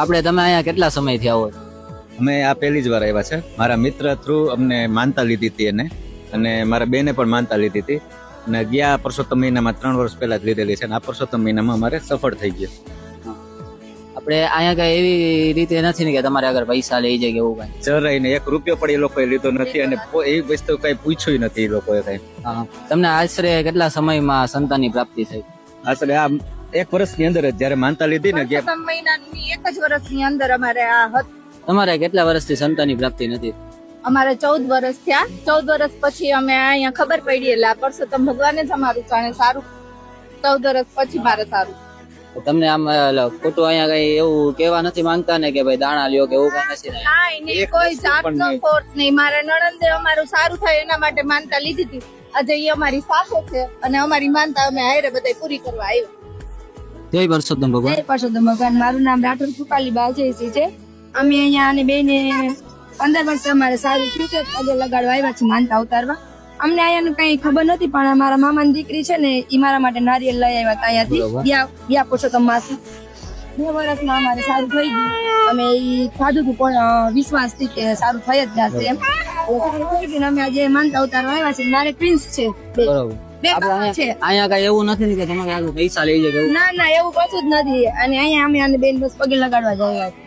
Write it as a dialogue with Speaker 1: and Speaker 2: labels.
Speaker 1: આપણે તમે અહીંયા કેટલા સમયથી આવો છો?
Speaker 2: અમે આ પહેલી જ વાર આવ્યા છે. મારા મિત્ર થ્રુ અમને માનતા લીધી હતી એને, અને મારા બેને પણ માનતા લીધી હતી, અને ગયા પરસોત્તમ મહિનામાં 3 વર્ષ પહેલા જ લીધેલી છે, અને આ પરસોત્તમ મહિનામાં અમારે સફળ થઈ ગયું.
Speaker 1: આપણે અહીંયા કઈ એવી રીતે નથી ને કે તમારે આગળ પૈસા લઈ જાય કે એવું કઈ?
Speaker 2: જરાય ને 1 રૂપિયો પણ એ લોકોએ લીધો નથી, અને એવી વસ્તુ કઈ પૂછ્યું નથી એ લોકોએ કઈ.
Speaker 1: હા. તમને આશરે કેટલા સમયમાં સંતાનની પ્રાપ્તિ થઈ?
Speaker 2: આશરે આ 1 વર્ષની અંદર જ જયારે માનતા લીધી ને કે
Speaker 3: પરસોત્તમ મહિનાની 1 જ વર્ષની અંદર અમારે આ
Speaker 1: તમારે કેટલા વર્ષથી સંતાનની પ્રાપ્તિ નથી?
Speaker 3: અમારે 14 વર્ષ થયા. 14 વર્ષ પછી અમે અહીંયા ખબર પડી એટલે આ પરસોત્તમ ભગવાને જ અમારું જાણે સારું 14 વર્ષ પછી મારે સારું.
Speaker 1: તો તમને આમ ખોટું અહીંયા કઈ એવું કેવા નથી માંગતા ને કે ભાઈ દાણા લ્યો કે એવું કઈ નથી ને?
Speaker 3: કાંઈ નહીં, કોઈ જાતનો ફોર્સ નહીં. મારા નણંદે અમારું સારું થાય એના માટે માનતા લીધી હતી. આજે એ અમારી સાથે છે અને અમારી માનતા અમે હારે બધા પૂરી કરવા આવ્યા.
Speaker 1: જય પરસોત્તમ ભગવાન.
Speaker 4: જય પરસોત્તમ ભગવાન. મારું નામ રાઠોડ કૃપાલી બાજેસી છે. અમે અહીંયા અને બેને 15 વર્ષ અમારે સારું થયું છે. પગે લગાડવા આવ્યા છે માનતા ઉતારવા. અમને અહીંયાનું કઈ ખબર નથી, પણ મારા મામાની દીકરી છે ને એ મારા માટે નારિયેલ લઈ આવ્યા હતા અહીંયાથી ગયા પરસોત્તમ માસી. 2 વર્ષમાં અમારે સારું થઈ ગયું. અમે એ ખાધું હતું પણ વિશ્વાસથી કે સારું થઈ જ જશે એમ. સારું થઈ ગયું. અમે આજે માનતા ઉતારવા આવ્યા છે. મારે ટ્વિન્સ છે,
Speaker 1: બરોબર.
Speaker 4: બે બાળક છે.
Speaker 1: અહીંયા કઈ એવું નથી ને કે તમારે આગળ પૈસા લઈ જાય કે એવું?
Speaker 4: ના ના, એવું કશું જ નથી. અને અહીંયા અમે આને બેન બસ પગે લગાડવા જ આવ્યા છે.